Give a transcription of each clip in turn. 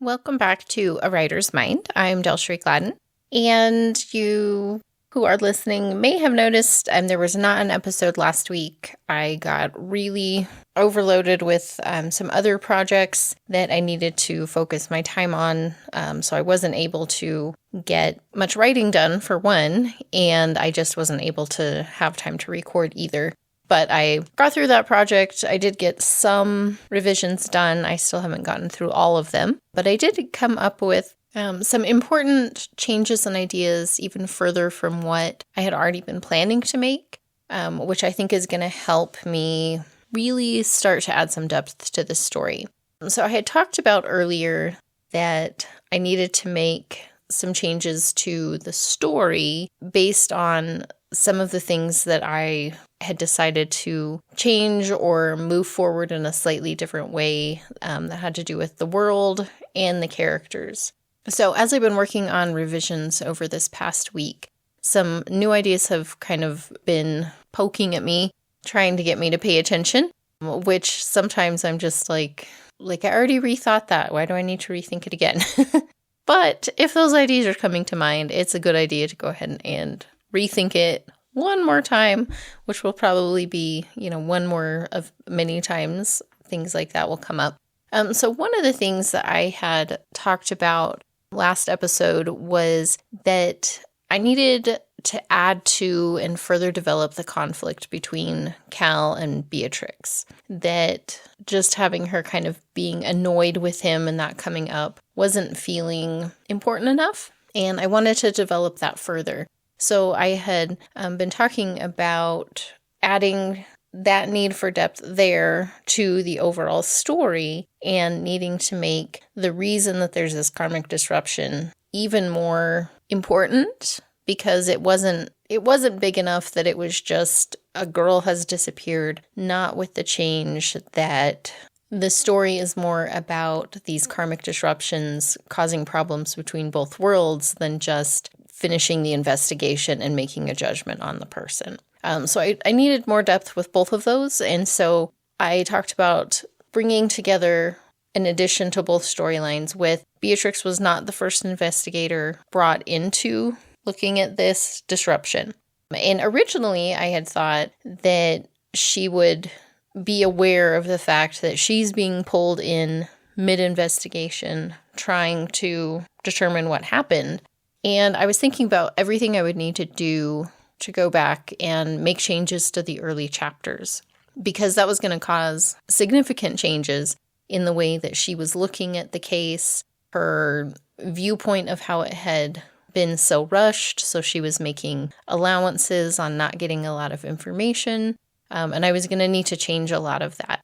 Welcome back to A Writer's Mind. I'm DelSheree Gladden, and you who are listening may have noticed there was not an episode last week. I got really overloaded with some other projects that I needed to focus my time on, so I wasn't able to get much writing done for one, and I just wasn't able to have time to record either. But I got through that project. I did get some revisions done. I still haven't gotten through all of them. But I did come up with some important changes and ideas even further from what I had already been planning to make, which I think is going to help me really start to add some depth to this story. So I had talked about earlier that I needed to make some changes to the story based on some of the things that I had decided to change or move forward in a slightly different way that had to do with the world and the characters. So as I've been working on revisions over this past week, some new ideas have kind of been poking at me, trying to get me to pay attention, which sometimes I'm just like I already rethought that. Why do I need to rethink it again? But if those ideas are coming to mind, it's a good idea to go ahead and rethink it one more time, which will probably be, one more of many times things like that will come up. So one of the things that I had talked about last episode was that I needed to add to and further develop the conflict between Cal and Beatrix. That just having her kind of being annoyed with him and that coming up wasn't feeling important enough, and I wanted to develop that further. So I had been talking about adding that need for depth there to the overall story and needing to make the reason that there's this karmic disruption even more important, because it wasn't big enough that it was just a girl has disappeared, not with the change that the story is more about these karmic disruptions causing problems between both worlds than just finishing the investigation and making a judgment on the person. So I needed more depth with both of those, and so I talked about bringing together an addition to both storylines with Beatrix was not the first investigator brought into looking at this disruption. And originally I had thought that she would be aware of the fact that she's being pulled in mid-investigation, trying to determine what happened. And I was thinking about everything I would need to do to go back and make changes to the early chapters, because that was going to cause significant changes in the way that she was looking at the case, her viewpoint of how it had been so rushed, so she was making allowances on not getting a lot of information, and I was going to need to change a lot of that,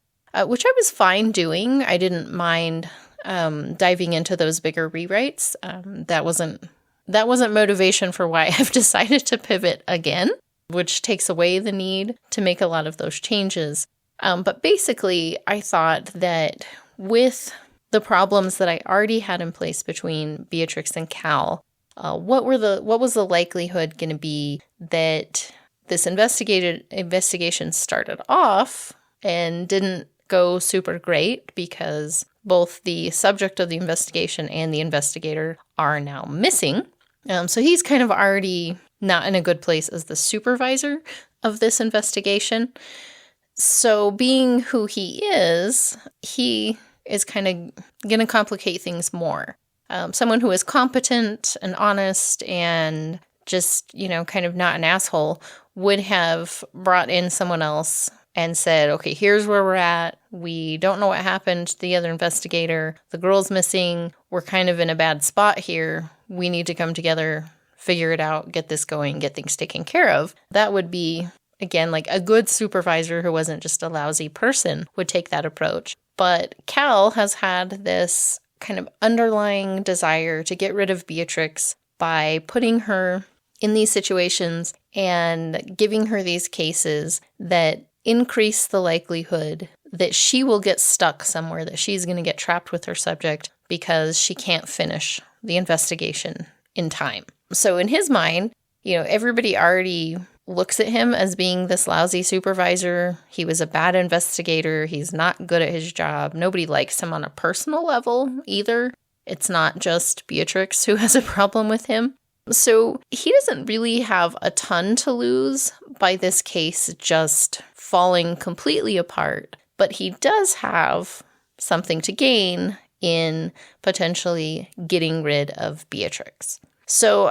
which I was fine doing. I didn't mind diving into those bigger rewrites. That wasn't motivation for why I've decided to pivot again, which takes away the need to make a lot of those changes. But basically, I thought that with the problems that I already had in place between Beatrix and Cal, what was the likelihood going to be that this investigation started off and didn't go super great because both the subject of the investigation and the investigator are now missing. So he's kind of already not in a good place as the supervisor of this investigation. So being who he is kind of going to complicate things more. Someone who is competent and honest and just, kind of not an asshole would have brought in someone else and said, okay, here's where we're at. We don't know what happened to the other investigator. The girl's missing. We're kind of in a bad spot here. We need to come together, figure it out, get this going, get things taken care of. That would be, again, like a good supervisor who wasn't just a lousy person would take that approach. But Cal has had this kind of underlying desire to get rid of Beatrix by putting her in these situations and giving her these cases that increase the likelihood that she will get stuck somewhere, that she's going to get trapped with her subject because she can't finish the investigation in time. So in his mind, everybody already looks at him as being this lousy supervisor. He was a bad investigator. He's not good at his job. Nobody likes him on a personal level either. It's not just Beatrix who has a problem with him. So he doesn't really have a ton to lose by this case just falling completely apart, but he does have something to gain in potentially getting rid of Beatrix. So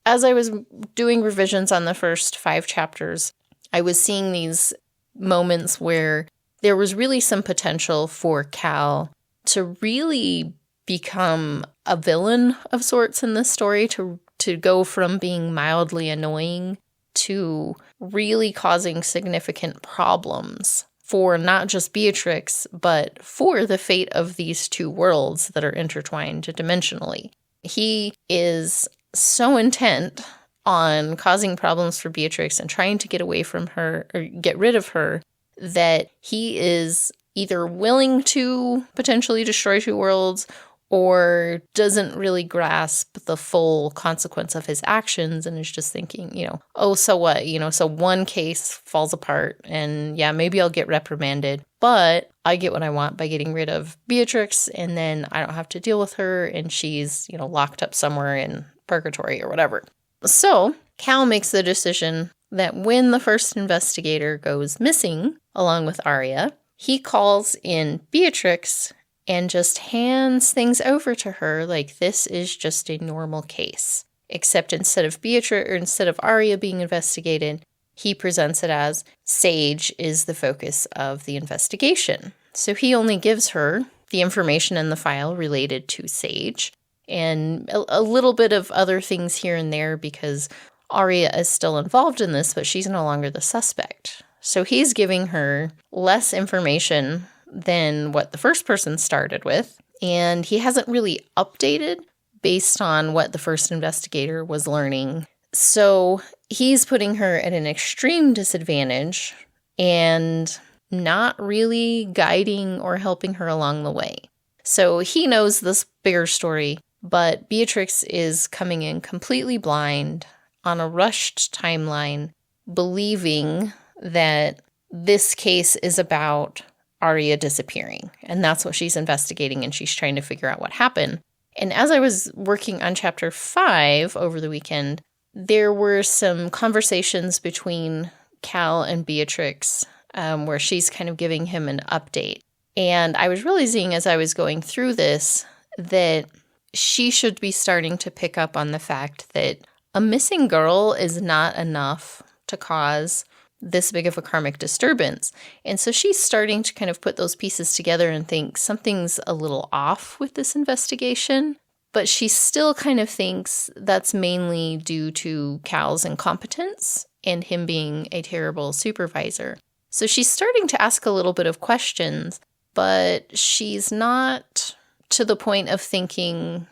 as I was doing revisions on the first 5 chapters, I was seeing these moments where there was really some potential for Cal to really become a villain of sorts in this story, to go from being mildly annoying to really causing significant problems for not just Beatrix, but for the fate of these two worlds that are intertwined dimensionally. He is so intent on causing problems for Beatrix and trying to get away from her or get rid of her that he is either willing to potentially destroy two worlds or doesn't really grasp the full consequence of his actions and is just thinking, oh, so what? So one case falls apart and yeah, maybe I'll get reprimanded, but I get what I want by getting rid of Beatrix and then I don't have to deal with her and she's, locked up somewhere in purgatory or whatever. So Cal makes the decision that when the first investigator goes missing, along with Arya, he calls in Beatrix and just hands things over to her like this is just a normal case. Except instead of Arya being investigated, he presents it as Sage is the focus of the investigation. So he only gives her the information in the file related to Sage and a little bit of other things here and there because Arya is still involved in this, but she's no longer the suspect. So he's giving her less information than what the first person started with, and he hasn't really updated based on what the first investigator was learning. So he's putting her at an extreme disadvantage and not really guiding or helping her along the way. So he knows this bigger story, but Beatrix is coming in completely blind on a rushed timeline, believing that this case is about Arya disappearing, and that's what she's investigating, and she's trying to figure out what happened. And as I was working on chapter 5 over the weekend, there were some conversations between Cal and Beatrix where she's kind of giving him an update. And I was realizing as I was going through this that she should be starting to pick up on the fact that a missing girl is not enough to cause this big of a karmic disturbance. And so she's starting to kind of put those pieces together and think something's a little off with this investigation, but she still kind of thinks that's mainly due to Cal's incompetence and him being a terrible supervisor. So she's starting to ask a little bit of questions, but she's not to the point of thinking,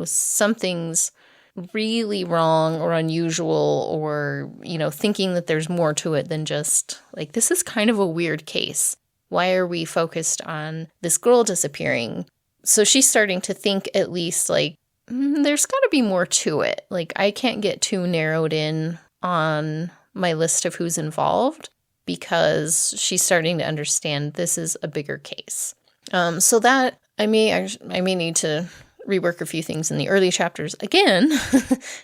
something's really wrong or unusual or, thinking that there's more to it than just like, this is kind of a weird case. Why are we focused on this girl disappearing? So she's starting to think at least like, there's got to be more to it. Like I can't get too narrowed in on my list of who's involved because she's starting to understand this is a bigger case. So that I may need to rework a few things in the early chapters again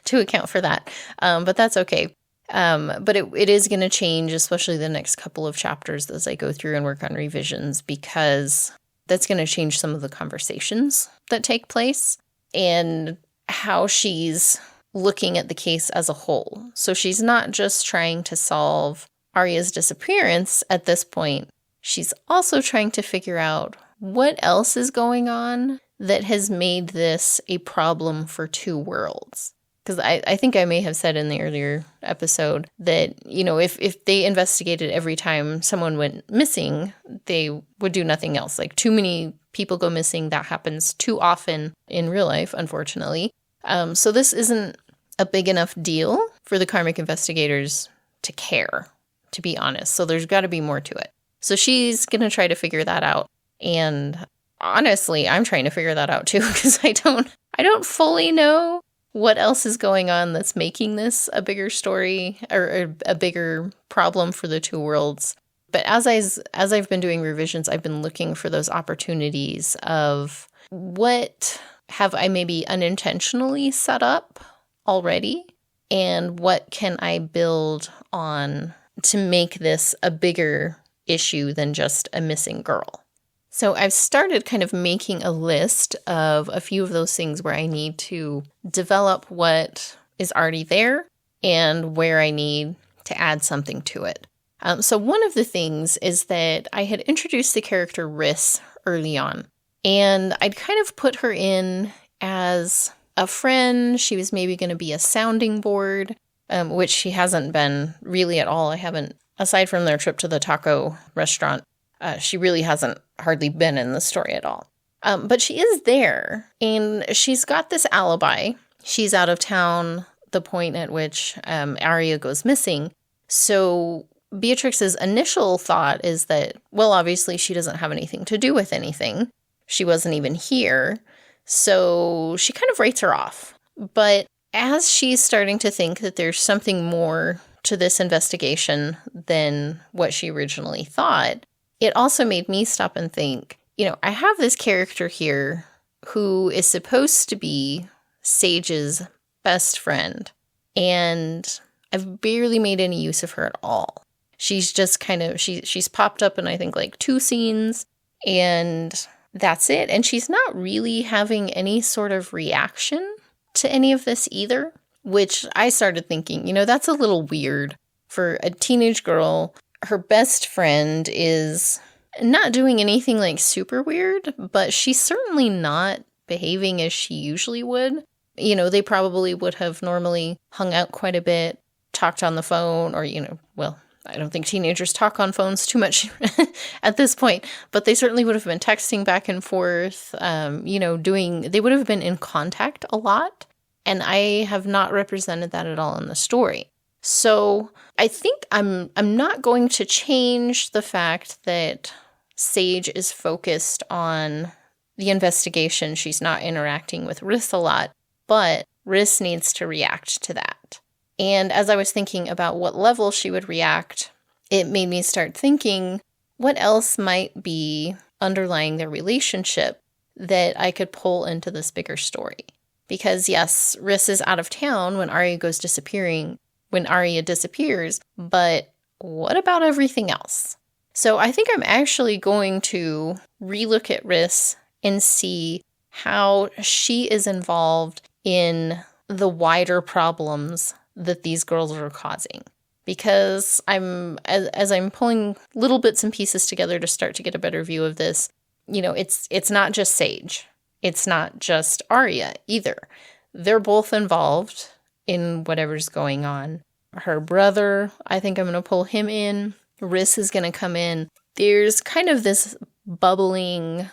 to account for that. But that's okay. But it is going to change, especially the next couple of chapters as I go through and work on revisions, because that's going to change some of the conversations that take place and how she's looking at the case as a whole. So she's not just trying to solve Arya's disappearance at this point. She's also trying to figure out what else is going on that has made this a problem for two worlds. Because I think I may have said in the earlier episode that, if they investigated every time someone went missing, they would do nothing else. Like too many people go missing. That happens too often in real life, unfortunately. So this isn't a big enough deal for the karmic investigators to care, to be honest. So there's got to be more to it. So she's going to try to figure that out. And honestly, I'm trying to figure that out too, because I don't fully know what else is going on that's making this a bigger story or a bigger problem for the two worlds. But as I've been doing revisions, I've been looking for those opportunities of what have I maybe unintentionally set up already? And what can I build on to make this a bigger issue than just a missing girl? So I've started kind of making a list of a few of those things where I need to develop what is already there and where I need to add something to it. So one of the things is that I had introduced the character Riss early on, and I'd kind of put her in as a friend. She was maybe going to be a sounding board, which she hasn't been really at all. I haven't, aside from their trip to the taco restaurant, she really hasn't hardly been in the story at all. But she is there, and she's got this alibi. She's out of town the point at which Arya goes missing. So Beatrix's initial thought is that, well, obviously she doesn't have anything to do with anything. She wasn't even here. So she kind of writes her off. But as she's starting to think that there's something more to this investigation than what she originally thought, it also made me stop and think, I have this character here who is supposed to be Sage's best friend, and I've barely made any use of her at all. She's just kind of, she's popped up in, I think, like 2 scenes, and that's it. And she's not really having any sort of reaction to any of this either, which I started thinking, that's a little weird for a teenage girl. Her best friend is not doing anything like super weird, but she's certainly not behaving as she usually would. They probably would have normally hung out quite a bit, talked on the phone, or, well, I don't think teenagers talk on phones too much at this point, but they certainly would have been texting back and forth, they would have been in contact a lot, and I have not represented that at all in the story. So I think I'm not going to change the fact that Sage is focused on the investigation. She's not interacting with Riss a lot, but Riss needs to react to that. And as I was thinking about what level she would react, it made me start thinking, what else might be underlying their relationship that I could pull into this bigger story? Because yes, Riss is out of town when Arya disappears, but what about everything else? So I think I'm actually going to relook at Riss and see how she is involved in the wider problems that these girls are causing. Because as I'm pulling little bits and pieces together to start to get a better view of this, it's not just Sage. It's not just Arya either. They're both involved in whatever's going on. Her brother, I think I'm going to pull him in. Riss is going to come in. There's kind of this bubbling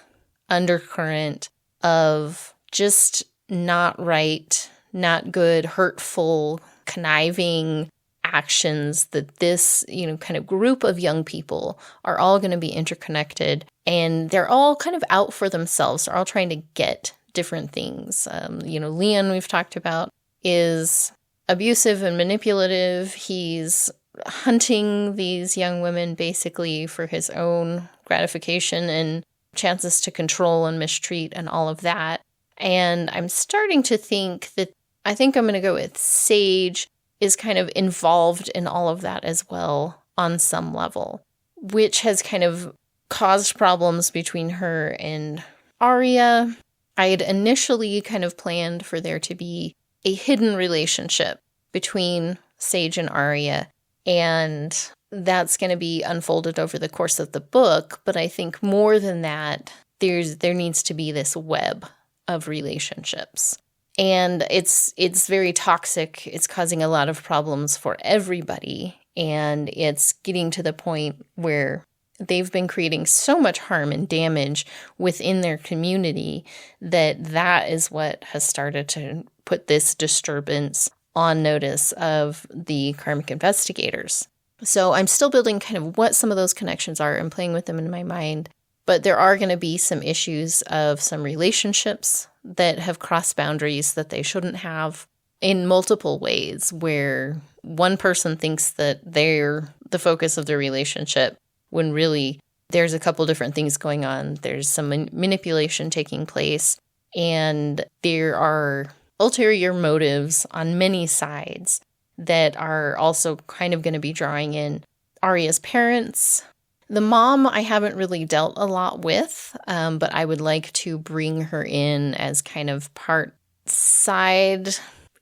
undercurrent of just not right, not good, hurtful, conniving actions that this, kind of group of young people are all going to be interconnected, and they're all kind of out for themselves. They're all trying to get different things. Leon, we've talked about, is abusive and manipulative. He's hunting these young women basically for his own gratification and chances to control and mistreat and all of that. And I'm starting to think that I think I'm going to go with Sage is kind of involved in all of that as well on some level, which has kind of caused problems between her and Arya. I had initially kind of planned for there to be a hidden relationship between Sage and Arya, and that's going to be unfolded over the course of the book. But I think more than that, there needs to be this web of relationships. And it's very toxic. It's causing a lot of problems for everybody. And it's getting to the point where they've been creating so much harm and damage within their community that is what has started to put this disturbance on notice of the karmic investigators. So I'm still building kind of what some of those connections are and playing with them in my mind. But there are going to be some issues of some relationships that have crossed boundaries that they shouldn't have in multiple ways, where one person thinks that they're the focus of their relationship when really there's a couple different things going on. There's some manipulation taking place, and there are ulterior motives on many sides that are also kind of going to be drawing in Arya's parents. The mom I haven't really dealt a lot with, but I would like to bring her in as kind of part side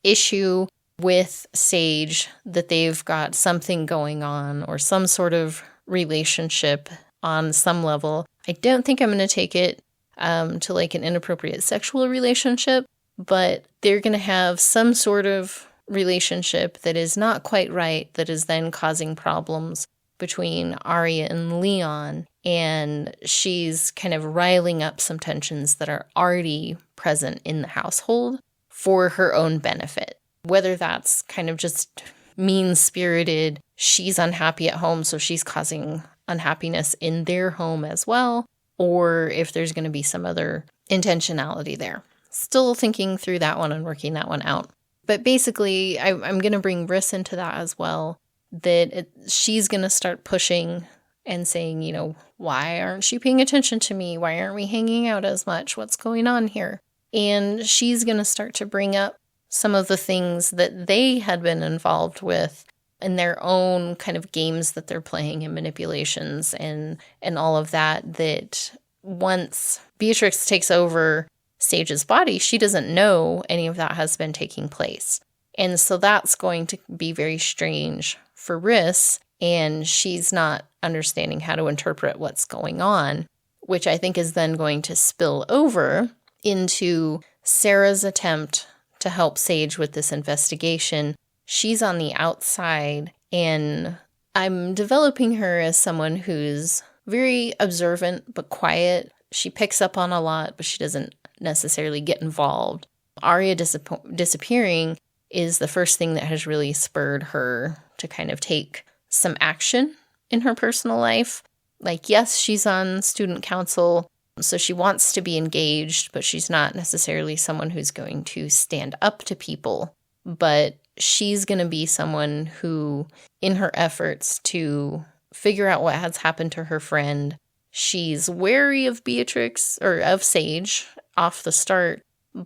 issue with Sage, that they've got something going on or some sort of relationship on some level. I don't think I'm going to take it to like an inappropriate sexual relationship, but they're going to have some sort of relationship that is not quite right, that is then causing problems between Arya and Leon, and she's kind of riling up some tensions that are already present in the household for her own benefit. Whether that's kind of just mean-spirited, she's unhappy at home, so she's causing unhappiness in their home as well, or if there's going to be some other intentionality there. Still thinking through that one and working that one out. But basically, I'm going to bring Rhys into that as well, that she's going to start pushing and saying, you know, why aren't you paying attention to me? Why aren't we hanging out as much? What's going on here? And she's going to start to bring up some of the things that they had been involved with in their own kind of games that they're playing and manipulations and all of that, that once Beatrix takes over Sage's body, she doesn't know any of that has been taking place. And so that's going to be very strange for Rhys, and she's not understanding how to interpret what's going on, which I think is then going to spill over into Sarah's attempt to help Sage with this investigation. She's on the outside, and I'm developing her as someone who's very observant but quiet. She picks up on a lot, but she doesn't necessarily get involved. Arya disappearing is the first thing that has really spurred her to kind of take some action in her personal life. Like, yes, she's on student council, so she wants to be engaged, but she's not necessarily someone who's going to stand up to people. But she's going to be someone who, in her efforts to figure out what has happened to her friend, she's wary of Beatrix, or of Sage, off the start,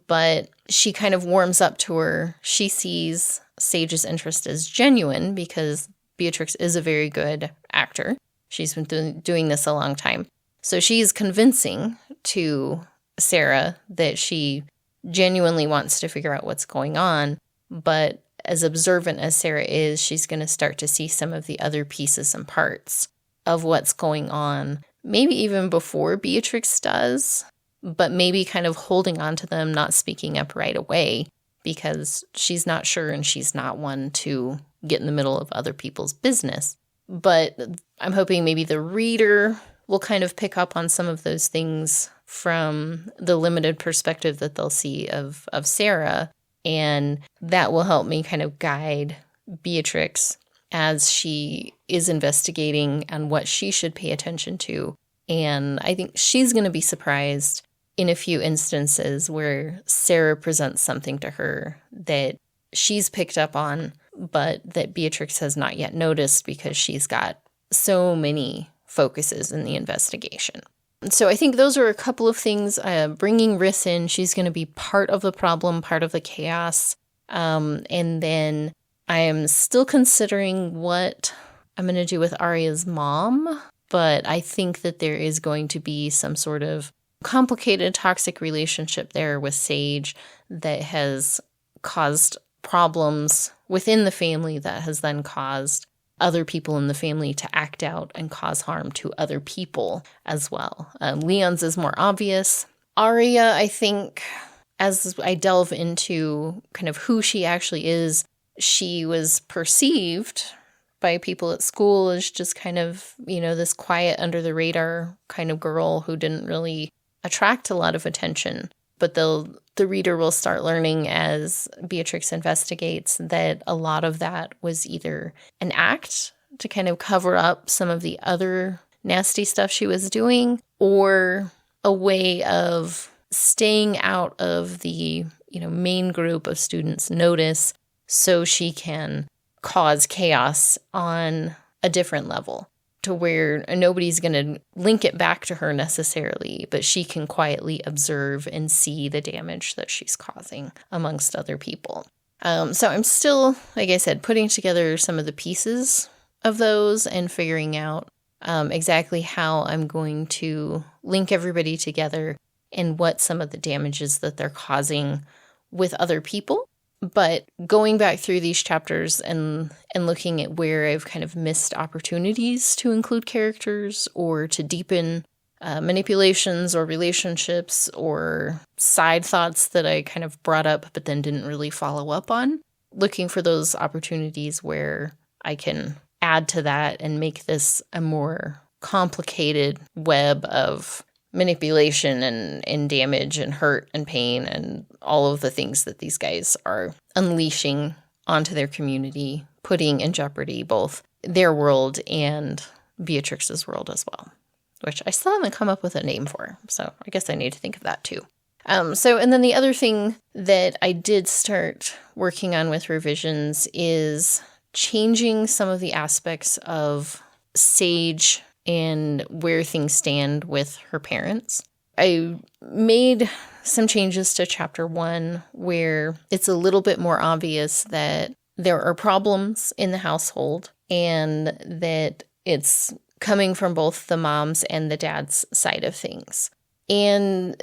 but she kind of warms up to her. She sees Sage's interest as genuine because Beatrix is a very good actor. She's been doing this a long time. So she's convincing to Sarah that she genuinely wants to figure out what's going on, but as observant as Sarah is, she's going to start to see some of the other pieces and parts of what's going on, maybe even before Beatrix does, but maybe kind of holding on to them, not speaking up right away, because she's not sure and she's not one to get in the middle of other people's business. But I'm hoping maybe the reader will kind of pick up on some of those things from the limited perspective that they'll see of Sarah, and that will help me kind of guide Beatrix as she is investigating and what she should pay attention to. And I think she's going to be surprised in a few instances where Sarah presents something to her that she's picked up on, but that Beatrix has not yet noticed because she's got so many focuses in the investigation. So I think those are a couple of things. Bringing Rhys in, she's going to be part of the problem, part of the chaos. And then I am still considering what I'm going to do with Arya's mom, but I think that there is going to be some sort of complicated, toxic relationship there with Sage that has caused problems within the family that has then caused other people in the family to act out and cause harm to other people as well. Leon's is more obvious. Arya, I think, as I delve into kind of who she actually is, she was perceived by people at school as just kind of, you know, this quiet, under the radar kind of girl who didn't really attract a lot of attention. But the reader will start learning as Beatrix investigates that a lot of that was either an act to kind of cover up some of the other nasty stuff she was doing, or a way of staying out of the, you know, main group of students' notice so she can cause chaos on a different level. to where nobody's going to link it back to her necessarily, but she can quietly observe and see the damage that she's causing amongst other people. So I'm still, like I said, putting together some of the pieces of those and figuring out exactly how I'm going to link everybody together and what some of the damages that they're causing with other people. But going back through these chapters and looking at where I've kind of missed opportunities to include characters or to deepen manipulations or relationships or side thoughts that I kind of brought up but then didn't really follow up on, looking for those opportunities where I can add to that and make this a more complicated web of manipulation and damage and hurt and pain and all of the things that these guys are unleashing onto their community, putting in jeopardy both their world and Beatrix's world as well, which I still haven't come up with a name for. So I guess I need to think of that too. And then the other thing that I did start working on with revisions is changing some of the aspects of Sage and where things stand with her parents. I made some changes to chapter 1 where it's a little bit more obvious that there are problems in the household and that it's coming from both the mom's and the dad's side of things. And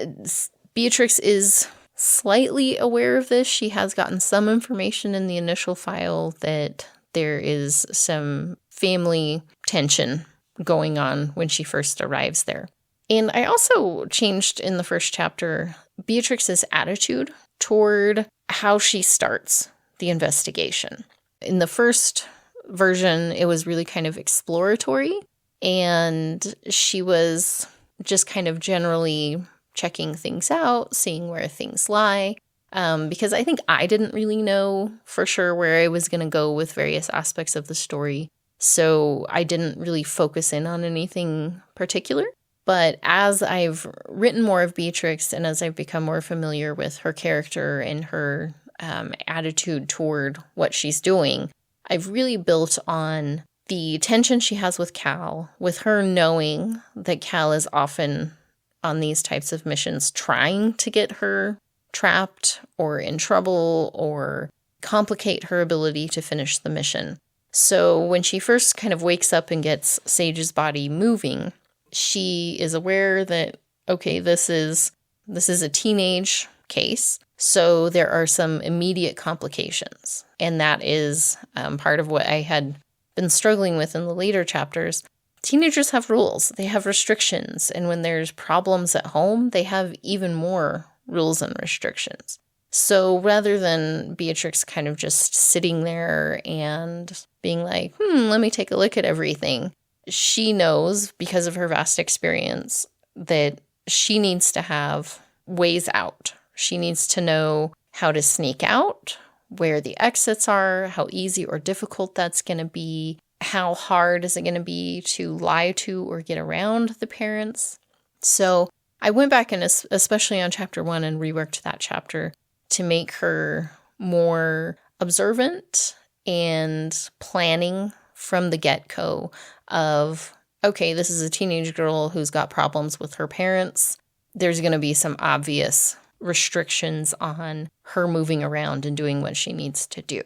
Beatrix is slightly aware of this. She has gotten some information in the initial file that there is some family tension going on when she first arrives there. And I also changed in the first chapter Beatrix's attitude toward how she starts the investigation. In the first version, it was really kind of exploratory, and she was just kind of generally checking things out, seeing where things lie, because I think I didn't really know for sure where I was going to go with various aspects of the story. So I didn't really focus in on anything particular. But as I've written more of Beatrix and as I've become more familiar with her character and her attitude toward what she's doing, I've really built on the tension she has with Cal, with her knowing that Cal is often on these types of missions trying to get her trapped or in trouble or complicate her ability to finish the mission. So when she first kind of wakes up and gets Sage's body moving, she is aware that, okay, this is a teenage case, so there are some immediate complications. And that is part of what I had been struggling with in the later chapters. Teenagers have rules, they have restrictions, and when there's problems at home, they have even more rules and restrictions. So rather than Beatrix kind of just sitting there and being like, let me take a look at everything, she knows, because of her vast experience, that she needs to have ways out. She needs to know how to sneak out, where the exits are, how easy or difficult that's going to be, how hard is it going to be to lie to or get around the parents. So I went back and especially on chapter 1 and reworked that chapter to make her more observant and planning from the get-go of, okay, this is a teenage girl who's got problems with her parents. There's going to be some obvious restrictions on her moving around and doing what she needs to do.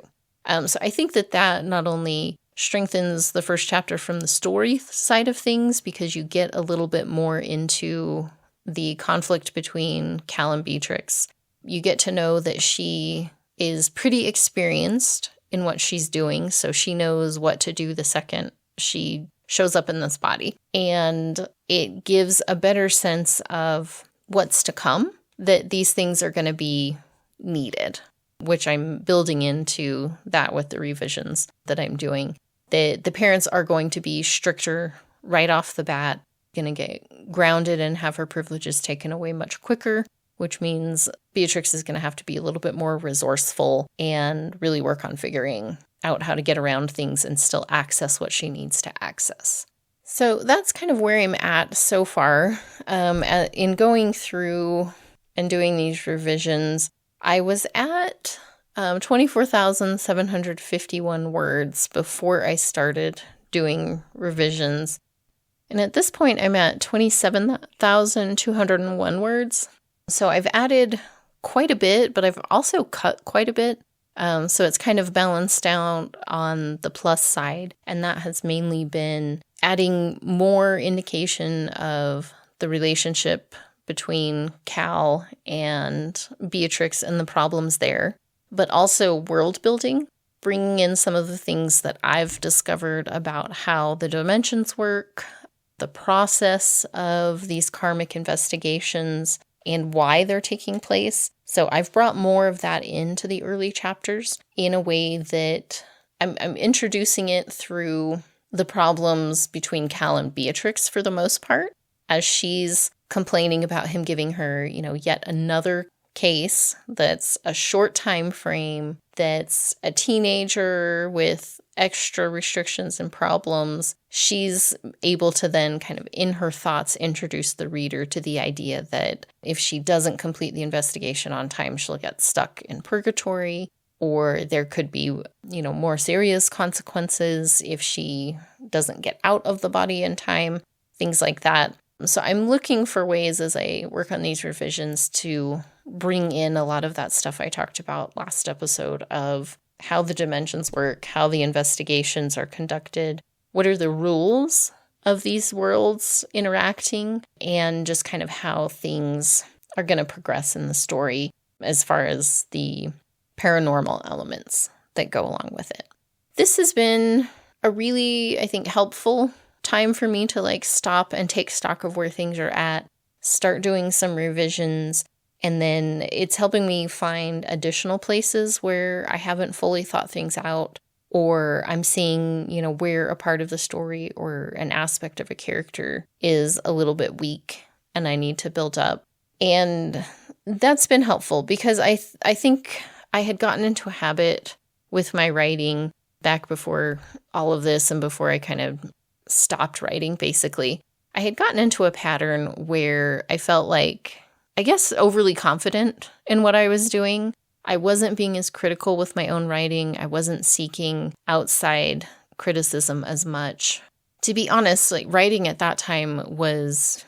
So I think that not only strengthens the first chapter from the story side of things, because you get a little bit more into the conflict between Cal and Beatrix. You get to know that she is pretty experienced in what she's doing, so she knows what to do the second she shows up in this body. And it gives a better sense of what's to come, that these things are going to be needed, which I'm building into that with the revisions that I'm doing. The parents are going to be stricter right off the bat, going to get grounded and have her privileges taken away much quicker, which means Beatrix is going to have to be a little bit more resourceful and really work on figuring out how to get around things and still access what she needs to access. So that's kind of where I'm at so far. In going through and doing these revisions, I was at 24,751 words before I started doing revisions. And at this point, I'm at 27,201 words. So I've added quite a bit, but I've also cut quite a bit. So it's kind of balanced out on the plus side. And that has mainly been adding more indication of the relationship between Cal and Beatrix and the problems there, but also world building, bringing in some of the things that I've discovered about how the dimensions work, the process of these karmic investigations, and why they're taking place. So I've brought more of that into the early chapters in a way that I'm introducing it through the problems between Cal and Beatrix for the most part, as she's complaining about him giving her, yet another case that's a short time frame, that's a teenager with extra restrictions and problems. She's able to then kind of in her thoughts introduce the reader to the idea that if she doesn't complete the investigation on time, she'll get stuck in purgatory, or there could be, more serious consequences if she doesn't get out of the body in time, things like that. So I'm looking for ways as I work on these revisions to bring in a lot of that stuff I talked about last episode of how the dimensions work, how the investigations are conducted, what are the rules of these worlds interacting, and just kind of how things are going to progress in the story as far as the paranormal elements that go along with it. This has been a really, I think, helpful time for me to stop and take stock of where things are at, start doing some revisions, and then it's helping me find additional places where I haven't fully thought things out, or I'm seeing, where a part of the story or an aspect of a character is a little bit weak and I need to build up. And that's been helpful because I think I had gotten into a habit with my writing back before all of this and before I kind of stopped writing, basically. I had gotten into a pattern where I felt overly confident in what I was doing. I wasn't being as critical with my own writing. I wasn't seeking outside criticism as much. To be honest, writing at that time was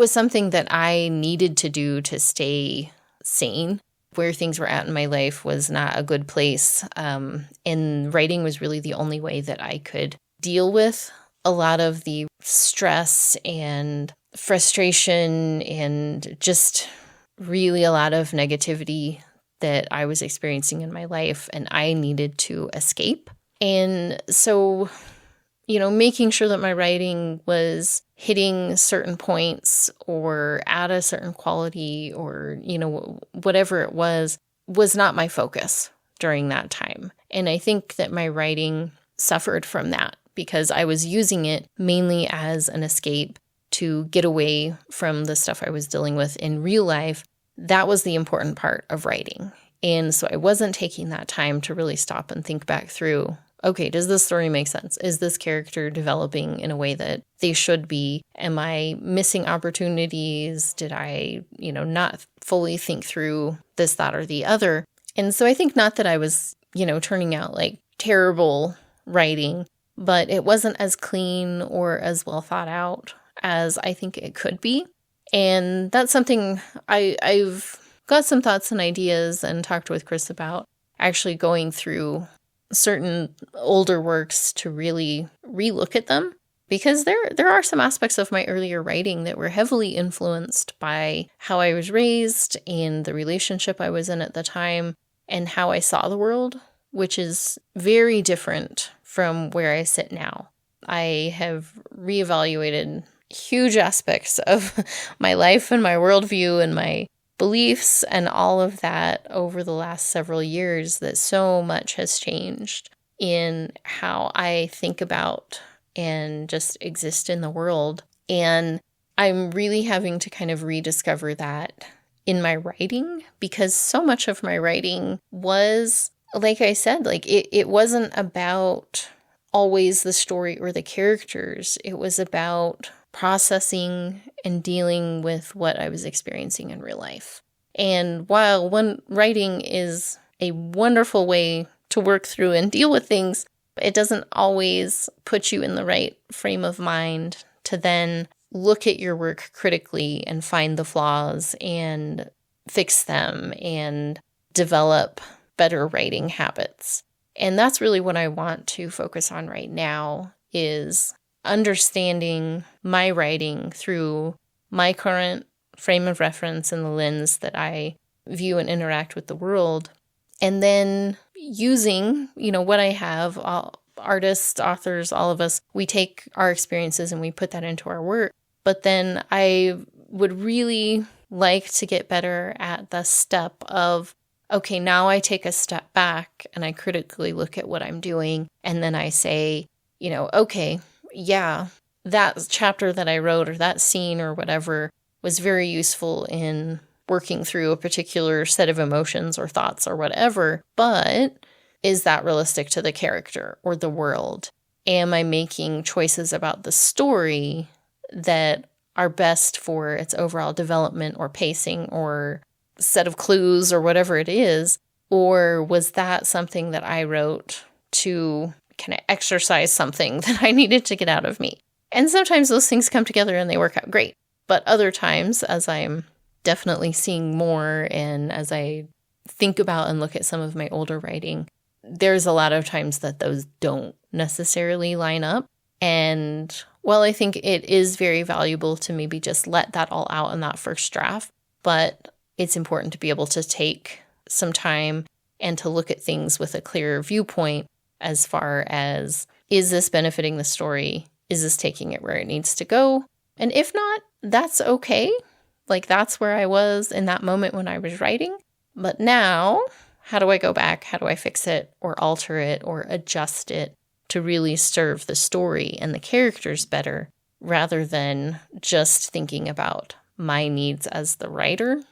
something that I needed to do to stay sane. Where things were at in my life was not a good place. And writing was really the only way that I could deal with a lot of the stress and frustration and just really a lot of negativity that I was experiencing in my life, and I needed to escape. And so, making sure that my writing was hitting certain points or at a certain quality or, whatever it was not my focus during that time. And I think that my writing suffered from that because I was using it mainly as an escape to get away from the stuff I was dealing with in real life. That was the important part of writing. And so I wasn't taking that time to really stop and think back through, okay, does this story make sense? Is this character developing in a way that they should be? Am I missing opportunities? Did I, not fully think through this, that, or the other? And so I think not that I was, turning out terrible writing, but it wasn't as clean or as well thought out as I think it could be. And that's something I've got some thoughts and ideas and talked with Chris about, actually going through certain older works to really relook at them, because there are some aspects of my earlier writing that were heavily influenced by how I was raised and the relationship I was in at the time and how I saw the world, which is very different from where I sit now. I have reevaluated huge aspects of my life and my worldview and my beliefs and all of that over the last several years, that so much has changed in how I think about and just exist in the world. And I'm really having to kind of rediscover that in my writing, because so much of my writing was, like I said, it wasn't about always the story or the characters. It was about processing and dealing with what I was experiencing in real life. And while writing is a wonderful way to work through and deal with things, it doesn't always put you in the right frame of mind to then look at your work critically and find the flaws and fix them and develop better writing habits. And that's really what I want to focus on right now, is understanding my writing through my current frame of reference and the lens that I view and interact with the world. And then using, what I have, all artists, authors, all of us, we take our experiences and we put that into our work. But then I would really like to get better at the step of, okay, now I take a step back and I critically look at what I'm doing. And then I say, okay, yeah, that chapter that I wrote or that scene or whatever was very useful in working through a particular set of emotions or thoughts or whatever. But is that realistic to the character or the world? Am I making choices about the story that are best for its overall development or pacing or set of clues or whatever it is? Or was that something that I wrote to kind of exercise something that I needed to get out of me? And sometimes those things come together and they work out great. But other times, as I'm definitely seeing more and as I think about and look at some of my older writing, there's a lot of times that those don't necessarily line up. And while I think it is very valuable to maybe just let that all out in that first draft, but it's important to be able to take some time and to look at things with a clearer viewpoint as far as, is this benefiting the story? Is this taking it where it needs to go? And if not, that's okay. Like, that's where I was in that moment when I was writing. But now, how do I go back? How do I fix it or alter it or adjust it to really serve the story and the characters better, rather than just thinking about my needs as the writer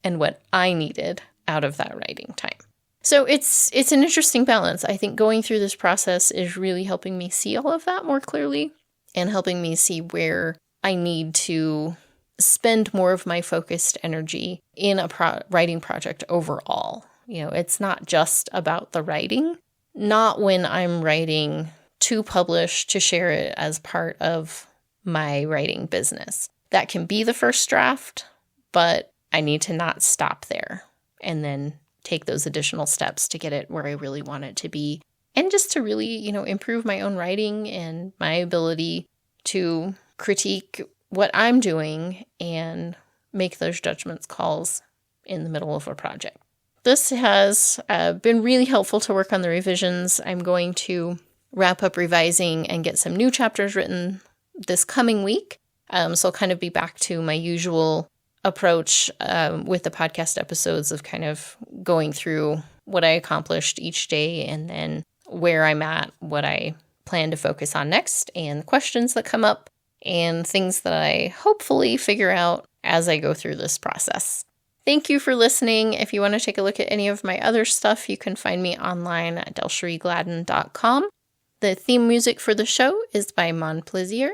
and what I needed out of that writing time? So it's an interesting balance. I think going through this process is really helping me see all of that more clearly and helping me see where I need to spend more of my focused energy in a writing project overall. It's not just about the writing, not when I'm writing to publish, to share it as part of my writing business. That can be the first draft, but I need to not stop there and then take those additional steps to get it where I really want it to be. And just to really, improve my own writing and my ability to critique what I'm doing and make those judgments calls in the middle of a project. This has been really helpful to work on the revisions. I'm going to wrap up revising and get some new chapters written this coming week. So I'll kind of be back to my usual approach with the podcast episodes of kind of going through what I accomplished each day and then where I'm at, what I plan to focus on next, and questions that come up and things that I hopefully figure out as I go through this process. Thank you for listening. If you want to take a look at any of my other stuff, you can find me online at DelShereeGladden.com. The theme music for the show is by Monplaisir,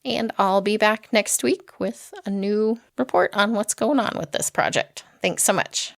and I'll be back next week with a new report on what's going on with this project. Thanks so much.